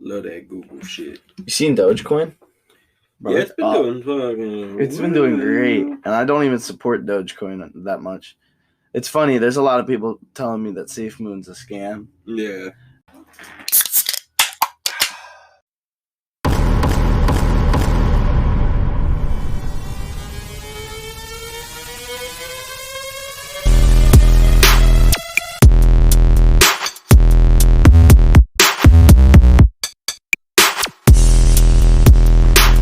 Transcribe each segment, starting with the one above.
Love that Google shit. You seen DOGECOIN? Bro, yeah, it's been doing fucking... It's been doing great, and I don't even support DOGECOIN that much. It's funny, there's a lot of people telling me that SafeMoon's a scam. Yeah.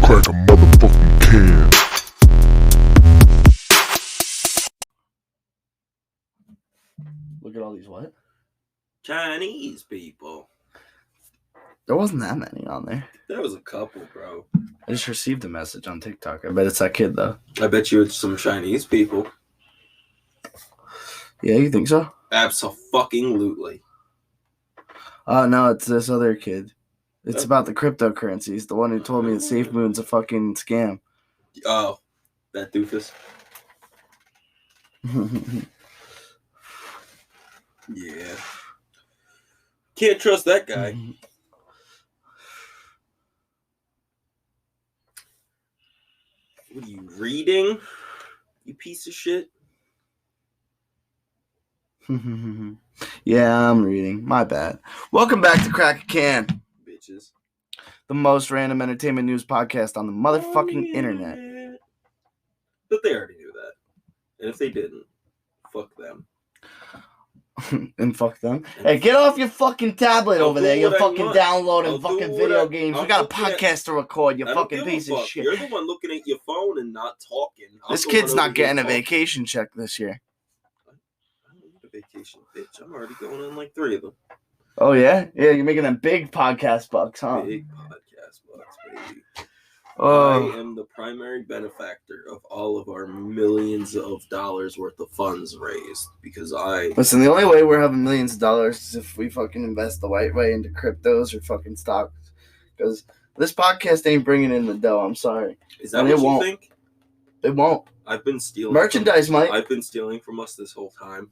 Crack a motherfucking can. Look at all these what? Chinese people. There wasn't that many on there. There was a couple, bro. I just received a message on TikTok. I bet it's that kid, though. I bet you it's some Chinese people. Yeah, you think so? Abso-fucking-lutely. No, it's this other kid. It's about the cryptocurrencies. The one who told me that SafeMoon's a fucking scam. Oh, that doofus. Yeah. Can't trust that guy. What are you reading? You piece of shit. Yeah, I'm reading. My bad. Welcome back to Crack a Can. Bitches. The most random entertainment news podcast on the motherfucking internet. But they already knew that. And if they didn't, fuck them. And fuck them. Hey, get off your fucking tablet over there. You're fucking downloading fucking video games. We got a podcast to record, you fucking piece of shit. You're the one looking at your phone and not talking. This kid's not getting a vacation check this year. I don't need a vacation, bitch. I'm already going on like 3 of them. Oh, yeah? Yeah, you're making them big podcast bucks, huh? Big podcast bucks, baby. Oh. I am the primary benefactor of all of our millions of dollars worth of funds raised because Listen, the only way we're having millions of dollars is if we fucking invest the right way into cryptos or fucking stocks. Because this podcast ain't bringing in the dough, I'm sorry. Is that what you think? It won't. I've been stealing. Merchandise might. I've been stealing from us this whole time.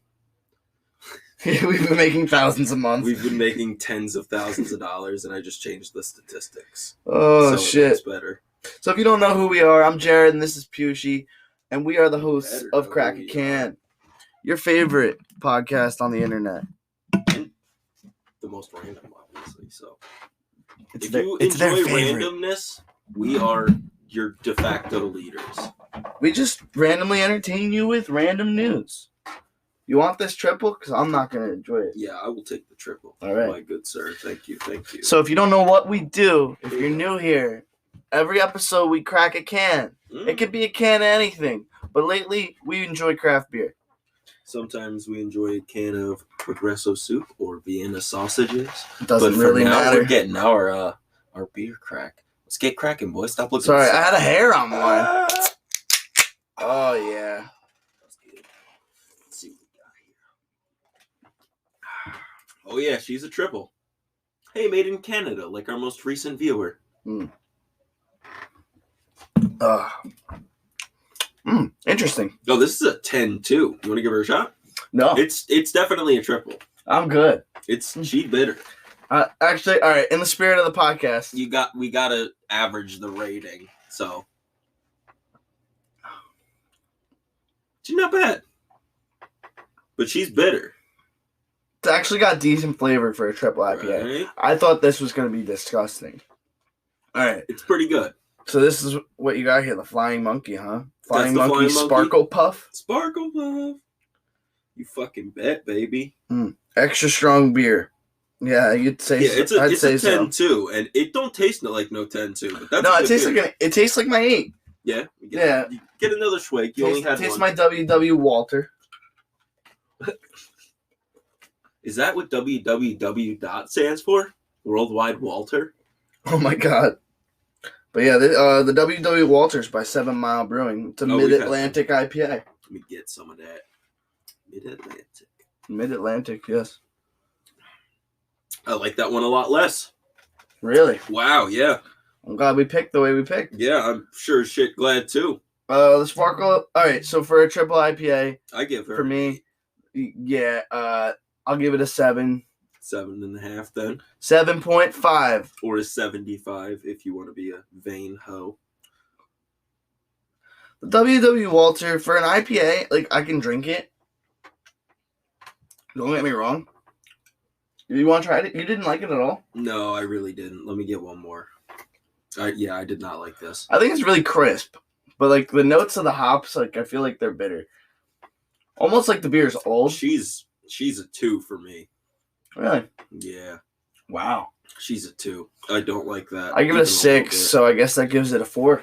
We've been making thousands a month. We've been making tens of thousands of dollars, and I just changed the statistics. Oh, so shit. It's better. So if you don't know who we are, I'm Jared, and this is Pughshee, and we are the hosts of Crack a Can, your favorite podcast on the internet. And the most random, obviously. So it's if their, you it's enjoy their favorite. randomness, we are your de facto leaders. We just randomly entertain you with random news. You want this triple? Because I'm not going to enjoy it. Yeah, I will take the triple. All right. My good sir. Thank you. Thank you. So if you don't know what we do, if you're new here, every episode we crack a can. It could be a can of anything. But lately, we enjoy craft beer. Sometimes we enjoy a can of Progresso soup or Vienna sausages. It doesn't really matter. We're getting our beer crack. Let's get cracking, boys. Stop looking. Sorry, I had a hair on mine. Oh, yeah. Let's see what we got here. Oh, yeah, she's a triple. Hey, made in Canada, like our most recent viewer. Interesting. Oh, this is a 10-2. You want to give her a shot? No. It's definitely a triple. I'm good. She's bitter. Actually, all right, in the spirit of the podcast. We got to average the rating, so. She's not bad. But she's bitter. It's actually got decent flavor for a triple IPA. Right. I thought this was going to be disgusting. All right. It's pretty good. So this is what you got here, the Flying Monkey, huh? Flying That's the Monkey Flying Sparkle Puff. Sparkle Puff. You fucking bet, baby. Extra strong beer. Yeah, you'd say so. I'd say 10-2, and it don't taste like no 10-2. But that's it tastes like my 8. Yeah. You get another swig. You only had tastes one. my WW Walter. Is that what www. stands for? Worldwide Walter? Oh my god. But yeah, the WW Walters by 7 Mile Brewing. It's a Mid-Atlantic IPA. Let me get some of that. Mid-Atlantic. Mid-Atlantic, yes. I like that one a lot less. Really? Wow, yeah. I'm glad we picked the way we picked. Yeah, I'm sure shit glad too. The Sparkle... Alright, so for a triple IPA... I give her... For me, yeah, I'll give it a 7. 7.5 then. 7.5. Or a 75 if you want to be a vain hoe. The W.W. Walter, for an IPA, like, I can drink it. Don't get me wrong. You want to try it? You didn't like it at all? No, I really didn't. Let me get one more. I did not like this. I think it's really crisp. But, like, the notes of the hops, like, I feel like they're bitter. Almost like the beer's old. She's a 2 for me. Really? Yeah. Wow. She's a 2. I don't like that. I give it a 6, so I guess that gives it a 4.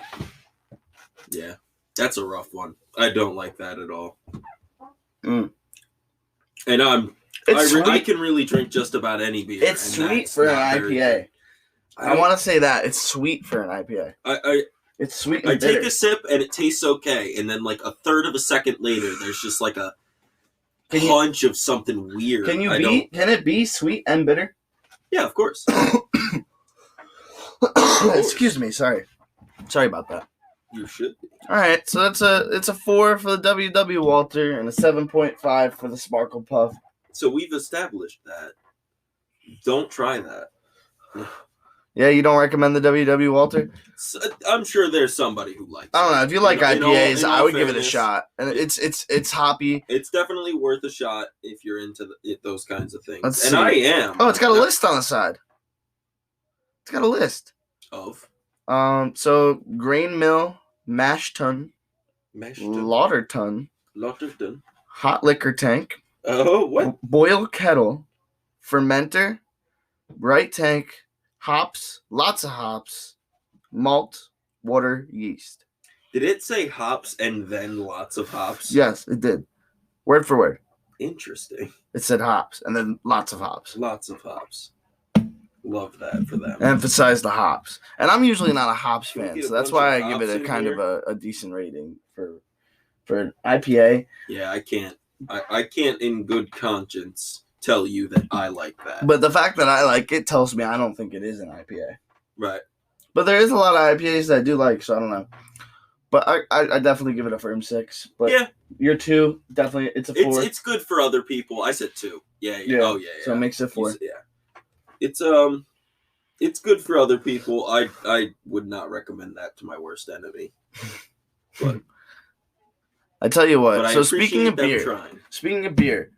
Yeah. That's a rough one. I don't like that at all. Mm. And I can really drink just about any beer. It's sweet for an IPA. I want to say that. It's sweet for an IPA. It's sweet and bitter. Take a sip and it tastes okay. And then like a third of a second later, there's just like a punch of something weird. Can it be sweet and bitter? Yeah, of course. Excuse me. Sorry about that. You should be. All right, so it's a 4 for the W.W. Walter and a 7.5 for the Sparkle Puff. So we've established that. Don't try that. Yeah, you don't recommend the W.W. Walter? So, I'm sure there's somebody who likes it. I don't know. If you like IPAs, I would give it a fairness, shot. And it's hoppy. It's definitely worth a shot if you're into those kinds of things. Let's and see. I am. Oh, it's got a list on the side. It's got a list. Of? So grain mill, mash tun, lauter tun, hot liquor tank. Oh, what? Boil kettle, fermenter, bright tank, hops, lots of hops, malt, water, yeast. Did it say hops and then lots of hops? Yes, it did. Word for word. Interesting. It said hops and then lots of hops. Lots of hops. Love that for them. Emphasize the hops. And I'm usually not a hops Can we fan, get a so that's bunch why I of give hops it a in kind here? of a decent rating for an IPA. Yeah, I can't. I can't in good conscience tell you that I like that. But the fact that I like it tells me I don't think it is an IPA. Right. But there is a lot of IPAs that I do like, so I don't know. But I definitely give it a firm 6. But Yeah. Your 2, definitely, it's a 4. It's good for other people. I said 2. Yeah. Oh yeah. So it makes it 4. Yeah. It's good for other people. I would not recommend that to my worst enemy. But I tell you what. I So speaking appreciate of them beer,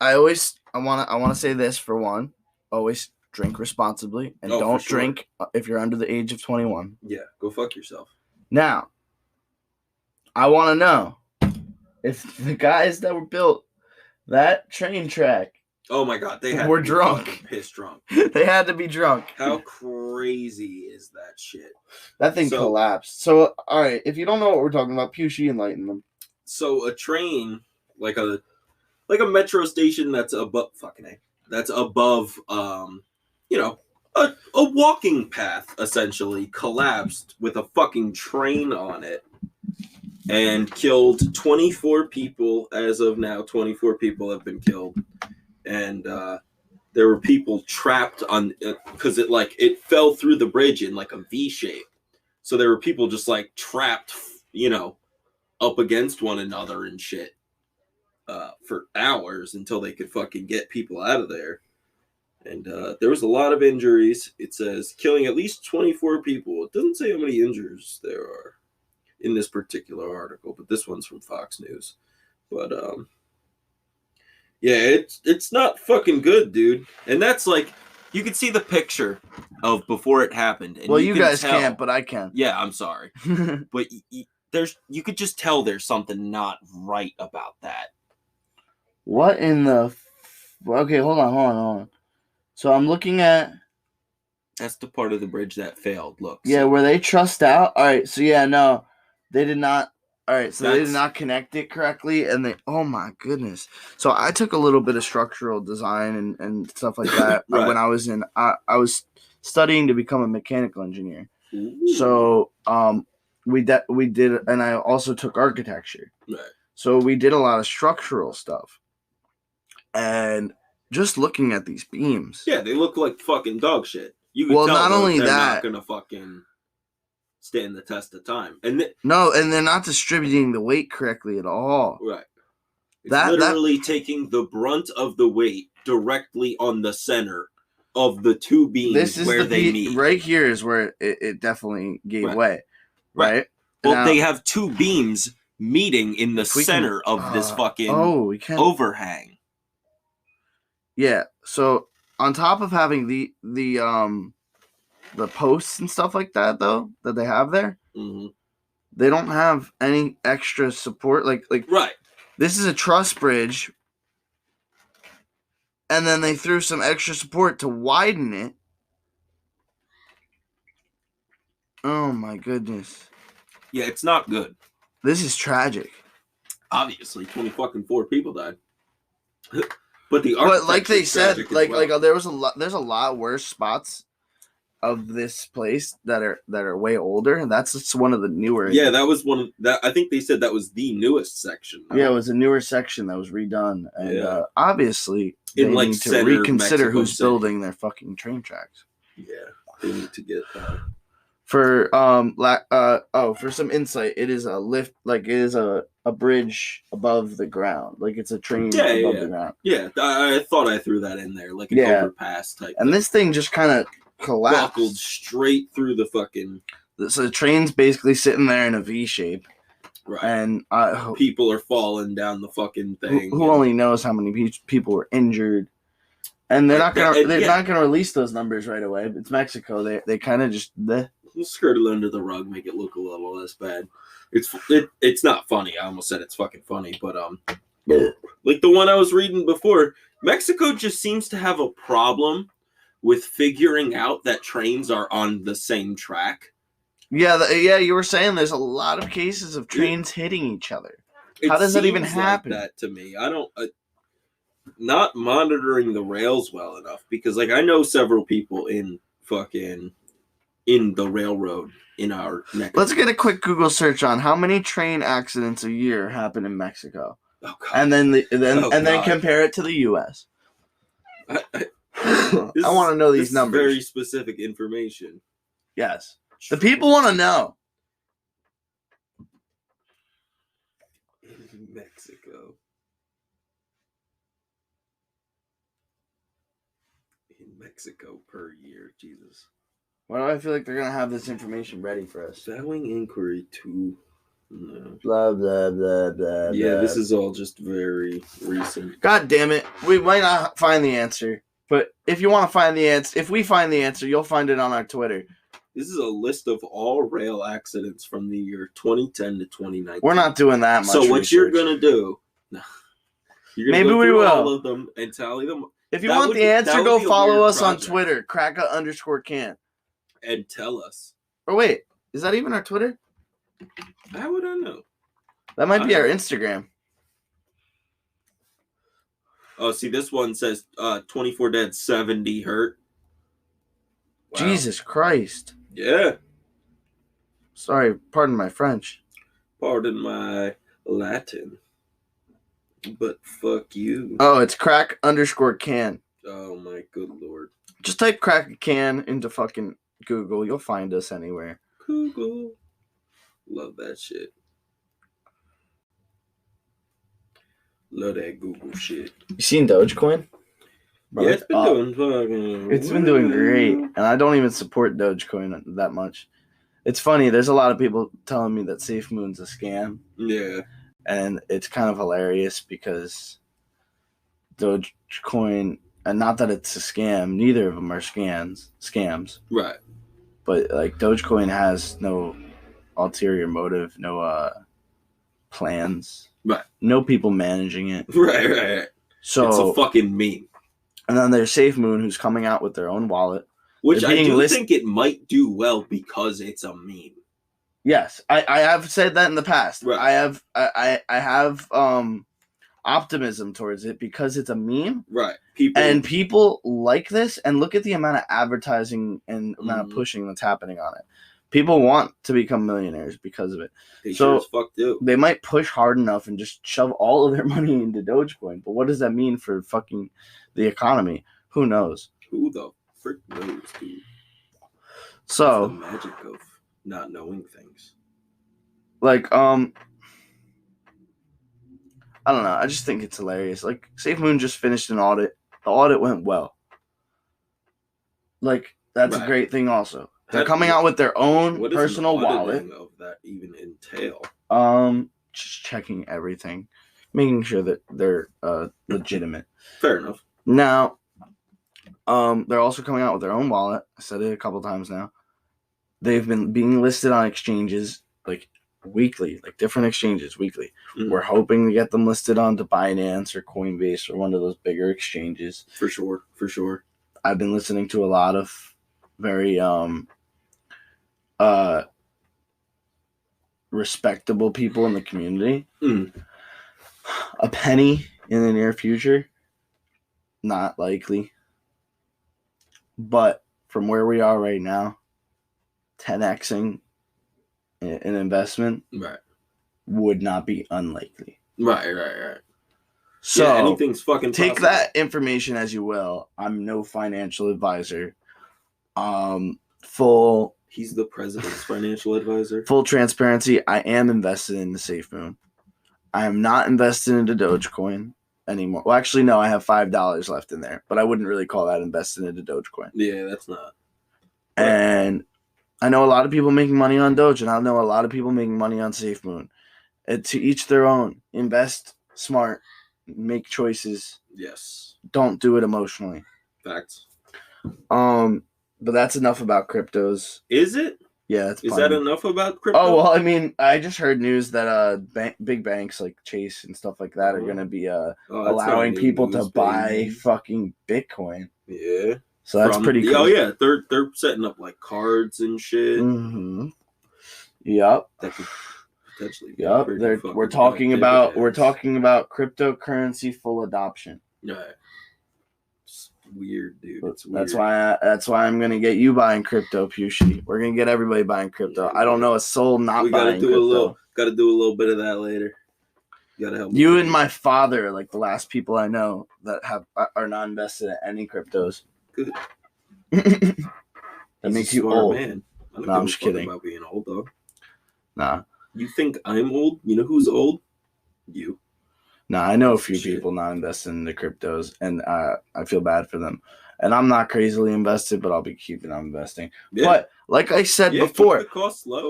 I want to say this for one. Always drink responsibly and Oh, don't for sure. drink if you're under the age of 21. Yeah, go fuck yourself. Now, I want to know if the guys that were built that train track, Oh my god, they had We're to be drunk. fucking piss drunk. they had to be drunk. How crazy is that shit? That thing So- collapsed. So, all right, if you don't know what we're talking about, Pughshee, enlighten them. So a train, like a metro station that's above a walking path essentially collapsed with a fucking train on it and killed 24 people. As of now, 24 people have been killed, and there were people trapped on because it fell through the bridge in like a V shape. So there were people just like trapped, up against one another and shit for hours until they could fucking get people out of there. And there was a lot of injuries. It says killing at least 24 people. It doesn't say how many injuries there are in this particular article, but this one's from Fox News. But yeah, it's not fucking good, dude. And that's like, you can see the picture of before it happened. And Well, you guys tell- can't, but I can. Yeah, I'm sorry. But you could just tell there's something not right about that. What in the... Okay, hold on. So I'm looking at... That's the part of the bridge that failed. Look. Yeah, so were they trussed out? All right, so yeah, no. They did not... All right, so they did not connect it correctly, and they... Oh, my goodness. So I took a little bit of structural design and stuff like that Right. when I was in... I was studying to become a mechanical engineer. Ooh. So we did... And I also took architecture. Right. So we did a lot of structural stuff. And just looking at these beams... Yeah, they look like fucking dog shit. You can Well, tell not only they're that- not gonna fucking stand the test of time. And No, and they're not distributing the weight correctly at all. right. It's literally taking the brunt of the weight directly on the center of the two beams this is where the they meet. Right here is where it definitely gave way. Right? Well, Now, they have two beams meeting in the center of this fucking we can overhang. Yeah. So on top of having the posts and stuff like that, though, that they have there, they don't have any extra support. Like Right. This is a truss bridge, and then they threw some extra support to widen it. Oh my goodness. Yeah, it's not good. This is tragic. Obviously, 24 people died. But like they said, well. there's a lot worse spots of this place that are way older, and that's just one of the newer. Yeah, that was one of that. I think they said that was the newest section. Yeah, it was a newer section that was redone, and obviously they in need to reconsider Mexico who's City. building their fucking train tracks. Yeah, they need to get for for some insight, it is a lift, like it is a bridge above the ground, like it's a train above the ground. Yeah, I thought I threw that in there, like an overpass type. And this thing just kind of collapsed, buckled straight through the fucking. So the train's basically sitting there in a V shape, right? And people are falling down the fucking thing. Who only knows how many people were injured? And they're not gonna release those numbers right away. It's Mexico. They kind of just skirt it under the rug, make it look a little less bad. It's not funny. I almost said it's fucking funny, but like the one I was reading before, Mexico just seems to have a problem with figuring out that trains are on the same track. Yeah, you were saying there's a lot of cases of trains hitting each other. How does that even happen? Like that to me, I don't. Not monitoring the rails well enough, because like I know several people in the railroad in our neck. Let's get a quick Google search on how many train accidents a year happen in Mexico, and then compare it to the U.S. I want to know these numbers. Very specific information. Yes, the people want to know. In Mexico. In Mexico per year, Jesus. Why do I feel like they're gonna have this information ready for us? Vowing inquiry to. No. Blah blah blah blah. Yeah, this is all just very recent. God damn it! We might not find the answer, but if you want to find the answer, if we find the answer, you'll find it on our Twitter. This is a list of all rail accidents from the year 2010 to 2019. We're not doing that much. So what you're gonna do? You're gonna maybe go we through will all of them and tally them. If you want the answer, go follow us on Twitter, Kraka_can. And tell us. Oh wait, is that even our Twitter? How would I know? That might be our Instagram. Oh, see, this one says 24 dead, 70 hurt. Wow. Jesus Christ. Yeah. Sorry, pardon my French. Pardon my Latin. But fuck you. Oh, it's Crack_can. Oh my good lord. Just type Crack_can into fucking Google. You'll find us anywhere. Google. Love that shit. Love that Google shit. You seen Dogecoin? Bro, yeah, it's been doing fucking. It's been doing great, and I don't even support Dogecoin that much. It's funny. There's a lot of people telling me that SafeMoon's a scam. Yeah. And it's kind of hilarious because Dogecoin, and not that it's a scam, neither of them are scams. Right. But like Dogecoin has no ulterior motive, no plans. Right. No people managing it. Right. So it's a fucking meme. And then there's SafeMoon, who's coming out with their own wallet. Which I do think it might do well because it's a meme. Yes, I have said that in the past. Right. I have optimism towards it because it's a meme. Right. People like this, and look at the amount of advertising and amount of pushing that's happening on it. People want to become millionaires because of it. They sure as fuck do. They might push hard enough and just shove all of their money into Dogecoin. But what does that mean for fucking the economy? Who knows? Who the frick knows, dude? So the magic of not knowing things. Like, I I don't know. I just think it's hilarious. Like, SafeMoon just finished an audit. The audit went well. Like, that's a great thing also. They're coming out with their own personal wallet. What does of that even entail? Just checking everything. Making sure that they're legitimate. Fair enough. Now, they're also coming out with their own wallet. I said it a couple times now. They've been being listed on exchanges like weekly, like different exchanges weekly. Mm-hmm. We're hoping to get them listed onto Binance or Coinbase or one of those bigger exchanges. For sure. I've been listening to a lot of very respectable people in the community. Mm. A penny in the near future, not likely. But from where we are right now, 10xing an investment would not be unlikely. Right. So yeah, anything's fucking take possible. that information as you will. I'm no financial advisor. He's the president's financial advisor. Full transparency, I am invested in the SafeMoon. I am not invested into Dogecoin anymore. Well, actually, no, I have $5 left in there, but I wouldn't really call that invested into Dogecoin. Yeah, that's not. And I know a lot of people making money on Doge, and I know a lot of people making money on SafeMoon. To each their own. Invest smart. Make choices. Yes. Don't do it emotionally. Facts. But that's enough about cryptos. Is it? Yeah, that's Is that enough about crypto? Oh, well, I mean, I just heard news that big banks like Chase and stuff like that are going to be allowing people to buy fucking Bitcoin. Yeah. So that's pretty cool. Oh, yeah. They're setting up like cards and shit. Mm-hmm. Yep. That could potentially be we're talking about cryptocurrency full adoption. Yeah. It's weird, dude. It's weird. That's why I'm gonna get you buying crypto, Pughshee. We're gonna get everybody buying crypto. Yeah, I don't know a soul not buying crypto. Gotta do a little bit of that later. You gotta help me. You and my father are like the last people I know that are not invested in any cryptos. Good. That makes you old. Man. I'm just kidding. About being old, though. Nah. You think I'm old? You know who's old? You. Nah, I know a few people not invested in the cryptos, and I feel bad for them. And I'm not crazily invested, but I'll be keeping on investing. Yeah. But like I said before, keep the cost low.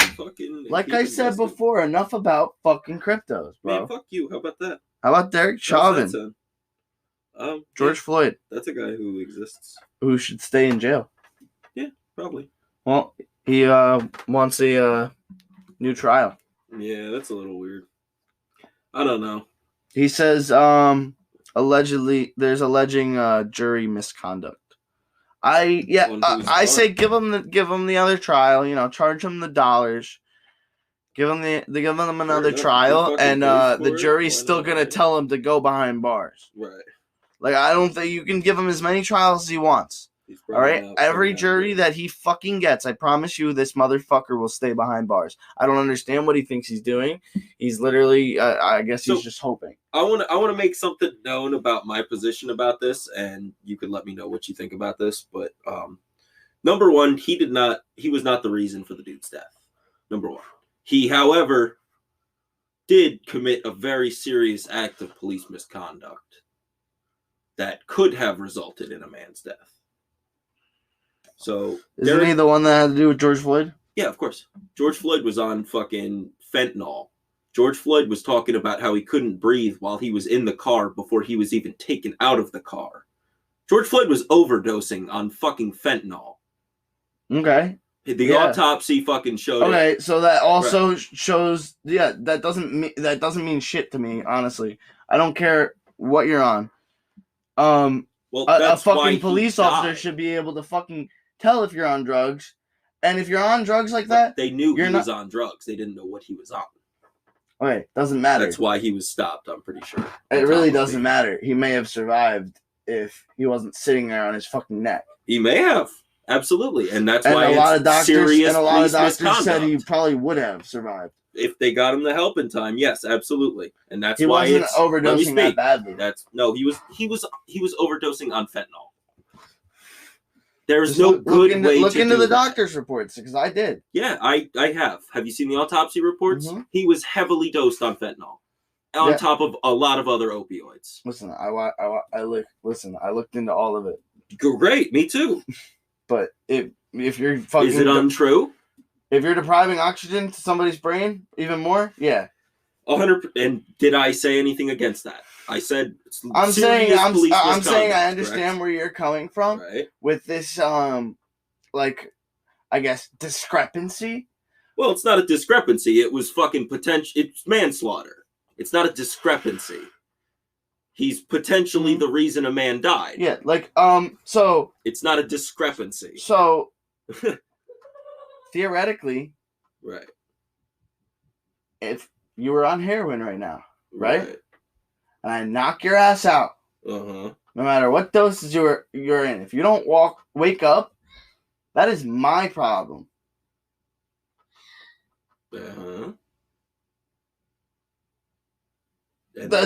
Like I said before, enough about fucking cryptos, bro. Man, fuck you. How about that? How about Derek Chauvin? George Floyd. That's a guy who exists. Who should stay in jail? Yeah, probably. Well, he wants a new trial. Yeah, that's a little weird. I don't know. He says alleging jury misconduct. I say give him the other trial, charge him the dollars. Give him another trial, and the jury's still gonna tell him to go behind bars. Right. Like, I don't think you can give him as many trials as he wants. All right? Every jury that he fucking gets, I promise you, this motherfucker will stay behind bars. I don't understand what he thinks he's doing. He's literally, I guess he's just hoping. I want to make something known about my position about this, and you can let me know what you think about this. But number one, he was not the reason for the dude's death. Number one. He, however, did commit a very serious act of police misconduct that could have resulted in a man's death. So, isn't he the one that had to do with George Floyd? Yeah, of course. George Floyd was on fucking fentanyl. George Floyd was talking about how he couldn't breathe while he was in the car before he was even taken out of the car. George Floyd was overdosing on fucking fentanyl. Okay. The autopsy fucking showed it. Okay, so that also shows. Yeah, that doesn't mean shit to me. Honestly, I don't care what you're on. Well, a fucking police officer should be able to fucking tell if you're on drugs, and if you're on drugs like that, they knew he was on drugs. They didn't know what he was on. Okay, doesn't matter. That's why he was stopped. I'm pretty sure. It really doesn't matter. He may have survived if he wasn't sitting there on his fucking neck. He may have. Absolutely, and that's why a lot of doctors said he misconduct. Probably would have survived if they got him the help in time. Yes, absolutely, and that's he why wasn't overdosing that badly. He was overdosing on fentanyl. There's no good way to look into the doctor's reports, because I did. Yeah, I have. Have you seen the autopsy reports? Mm-hmm. He was heavily dosed on fentanyl. on top of a lot of other opioids. Listen, I looked into all of it. Great, me too. But if you're fucking, is it untrue? If you're depriving oxygen to somebody's brain even more, yeah. 100. And did I say anything against that? I said I'm saying I understand correct? where you're coming from with this like, I guess, discrepancy. Well, it's not a discrepancy. It was fucking potential. It's manslaughter. It's not a discrepancy. He's potentially the reason a man died. Yeah, like so it's not a discrepancy. So theoretically, right. If you were on heroin right now, right? And I knock your ass out. No matter what doses you're in. If you don't wake up, that is my problem.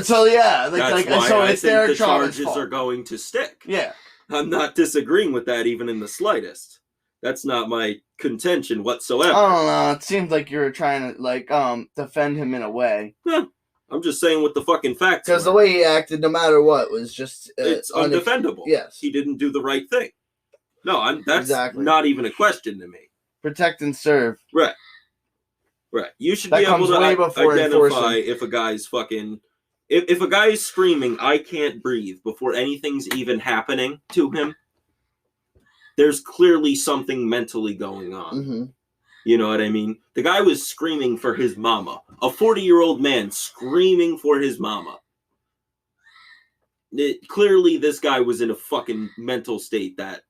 So yeah, that's why so I it's think their the charges are going to stick. Yeah, I'm not disagreeing with that even in the slightest. That's not my contention whatsoever. I don't know. It seems like you're trying to defend him in a way. Yeah, I'm just saying what the fucking facts. Because the way he acted, no matter what, was just it's undefendable. Yes, he didn't do the right thing. No, that's not even a question to me. Protect and serve. Right. You should be able to identify if a guy's fucking. If a guy is screaming, "I can't breathe," before anything's even happening to him, there's clearly something mentally going on. You know what I mean? The guy was screaming for his mama. A 40-year-old man screaming for his mama. Clearly, this guy was in a fucking mental state that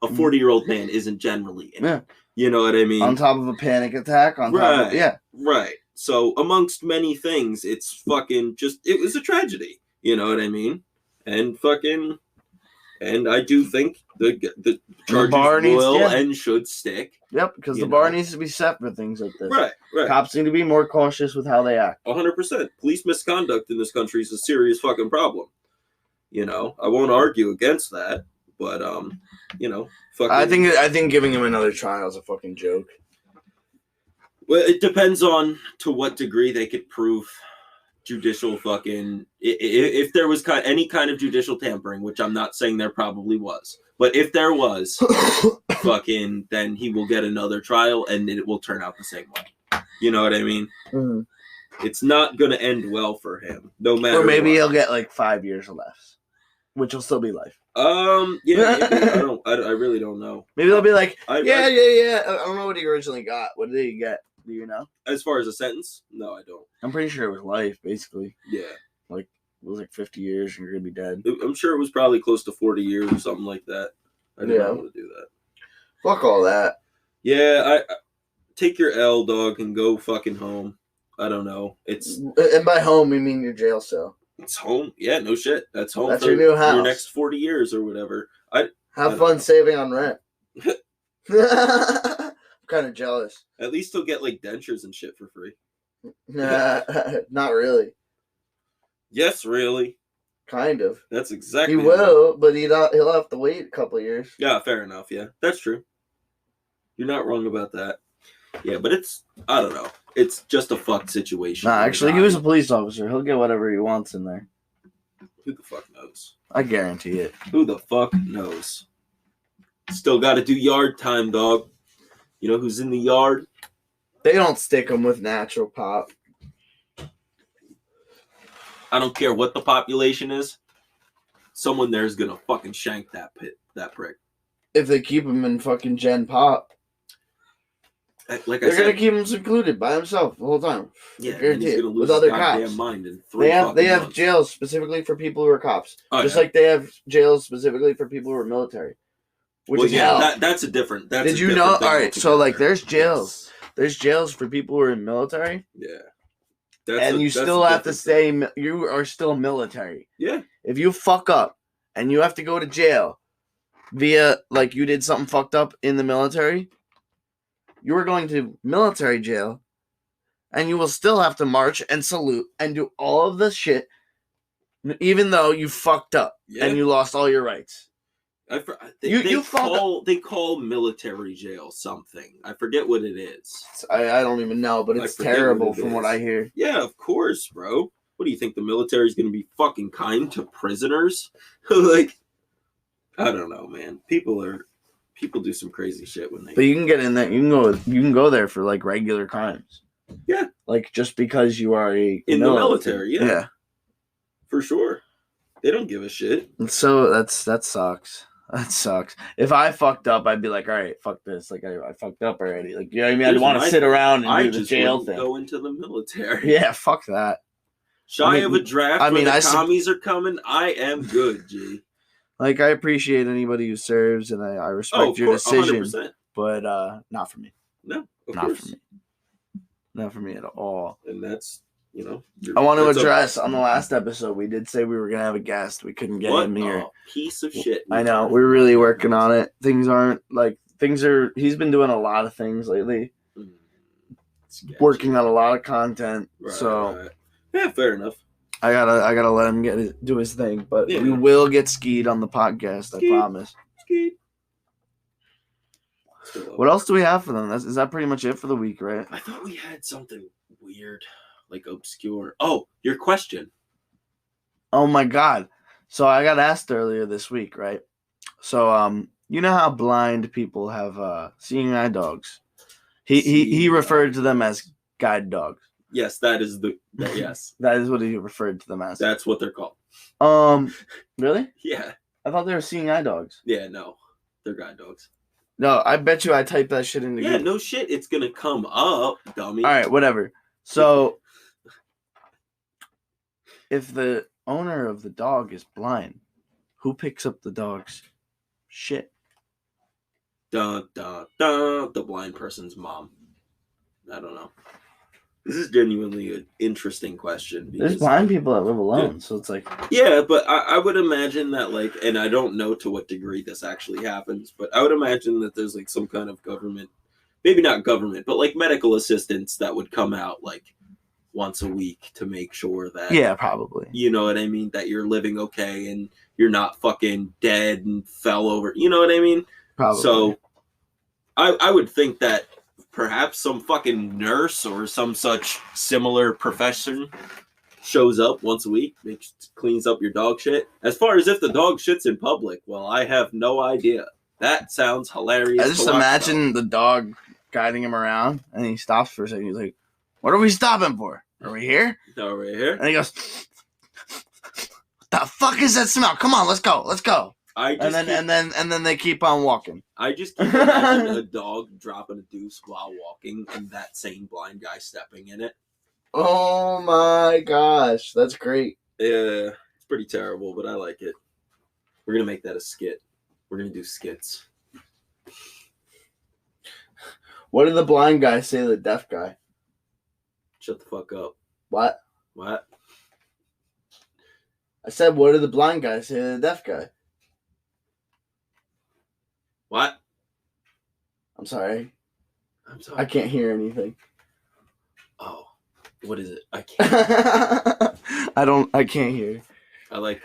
a 40-year-old man isn't generally in. Yeah. You know what I mean? On top of a panic attack. Right. So, amongst many things, it's fucking just... It was a tragedy. You know what I mean? And fucking... And I do think the charges will and should stick. Yep, because the bar needs to be set for things like this. Right. Cops need to be more cautious with how they act. 100%. Police misconduct in this country is a serious fucking problem. You know, I won't argue against that, but you know, fucking... I think giving him another trial is a fucking joke. Well, it depends on to what degree they could prove judicial fucking... If there was any kind of judicial tampering, which I'm not saying there probably was, but if there was, fucking, then he will get another trial and it will turn out the same way. You know what I mean? It's not going to end well for him, no matter Or maybe what. he'll get like 5 years less, which will still be life. Yeah, maybe. I really don't know. Maybe they'll be like, I don't know what he originally got. What did he get? Do you know? As far as a sentence? No, I don't. I'm pretty sure it was life, basically. Yeah. Like, it was like 50 years and you're going to be dead. I'm sure it was probably close to 40 years or something like that. I did not want to do that. Fuck all that. Yeah, I take your L, dog, and go fucking home. I don't know. And by home, you mean your jail cell. It's home. Yeah, no shit. That's home. That's your new house. Your next 40 years or whatever. Have fun saving on rent. I'm kind of jealous. At least he'll get like dentures and shit for free. Not really. Yes, really. Kind of. That's exactly. He will, but he'll have to wait a couple of years. Yeah, fair enough. Yeah, that's true. You're not wrong about that. Yeah, but I don't know. It's just a fucked situation. Nah, actually, he was a police officer. He'll get whatever he wants in there. Who the fuck knows? I guarantee it. Who the fuck knows? Still got to do yard time, dog. You know who's in the yard? They don't stick them with natural pop. I don't care what the population is. Someone there's gonna fucking shank that prick. If they keep him in fucking Gen Pop. They're gonna keep him secluded by himself the whole time. Yeah, and he's gonna lose with other his cops. goddamn mind in 3 They have months. jails specifically for people who are cops, like they have jails specifically for people who are military. Which is hell. That's a different. Did you know? All right, so like there's jails. Yes. There's jails for people who are in military. Yeah. And you still have to stay. You are still military. Yeah. If you fuck up and you have to go to jail via like you did something fucked up in the military, you are going to military jail, and you will still have to march and salute and do all of this shit, even though you fucked up and you lost all your rights. They call military jail something. I forget what it is. I don't even know, but it's terrible from what I hear. Yeah, of course, bro. What do you think? The military is going to be fucking kind to prisoners? Like, I don't know, man. People do some crazy shit when they. But you can get in there. You can go there for like regular crimes. Yeah. Like just because you are in the military. Yeah. Yeah. For sure. They don't give a shit. So that sucks. That sucks. If I fucked up, I'd be like, all right, fuck this. Like I fucked up already. Like, you know what I mean? I'd want to sit around and do the jail thing. Go into the military. Yeah, fuck that. Shy of a draft where the commies are coming, I am good, G. Like, I appreciate anybody who serves, and I respect your decision. 100%. But not for me. No, not for me. Not for me at all. And that's, you know. I want to address, on the last episode, we did say we were going to have a guest. We couldn't get him here. Piece of shit. I know. We're really working on it. Things are, he's been doing a lot of things lately. Working on a lot of content. Right, so. Right. Yeah, fair enough. I gotta let him do his thing, but we will get skied on the podcast. I promise. Skied. What else do we have for them? Is that pretty much it for the week, right? I thought we had something weird, like obscure. Oh, your question. Oh my god! So I got asked earlier this week, right? So you know how blind people have seeing eye dogs? He referred to them as guide dogs. Yes, that is yes. That is what he referred to them as. That's what they're called. Really? Yeah. I thought they were seeing eye dogs. Yeah, no. They're guide dogs. No, I bet you I typed that shit into Google. No shit. It's going to come up, dummy. All right, whatever. So, if the owner of the dog is blind, who picks up the dog's shit? Dun, dun, dun. The blind person's mom. I don't know. This is genuinely an interesting question. There's blind people that live alone, so it's like... Yeah, but I would imagine that, like, and I don't know to what degree this actually happens, but I would imagine that there's, like, some kind of government, maybe not government, but, like, medical assistance that would come out, like, once a week to make sure that... Yeah, probably. You know what I mean? That you're living okay and you're not fucking dead and fell over. You know what I mean? Probably. So, I would think that perhaps some fucking nurse or some such similar profession shows up once a week, cleans up your dog shit. As far as if the dog shits in public, well, I have no idea. That sounds hilarious. I just imagine the dog guiding him around, and he stops for a second. He's like, "What are we stopping for? Are we here?" No, we're here. And he goes, "What the fuck is that smell? Come on, let's go, let's go." And then they keep on walking. I just keep imagining a dog dropping a deuce while walking and that same blind guy stepping in it. Oh my gosh, that's great. Yeah, it's pretty terrible, but I like it. We're going to make that a skit. We're going to do skits. What did the blind guy say to the deaf guy? Shut the fuck up. What? What? I said, what did the blind guy say to the deaf guy? What? I'm sorry. I can't hear anything. Oh, what is it? I can't. I can't hear. I like,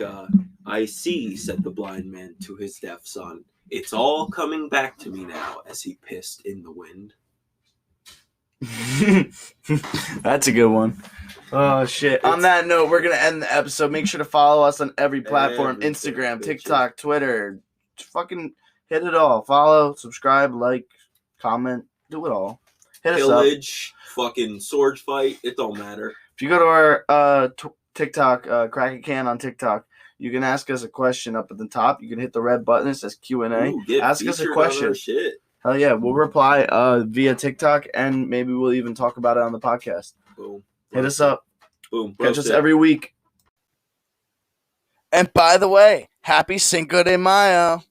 I see, said the blind man to his deaf son. It's all coming back to me now as he pissed in the wind. That's a good one. Oh, shit. On that note, we're going to end the episode. Make sure to follow us on every platform. Instagram, TikTok, Twitter. Fucking... hit it all. Follow, subscribe, like, comment, do it all. Hit us up. Pillage, fucking sword fight, it don't matter. If you go to our TikTok, Crack a Can on TikTok, you can ask us a question up at the top. You can hit the red button. It says Q&A. Ask us a question. Hell yeah. We'll reply via TikTok, and maybe we'll even talk about it on the podcast. Boom. Hit us up. Boom. Catch us every week. And by the way, happy Cinco de Mayo.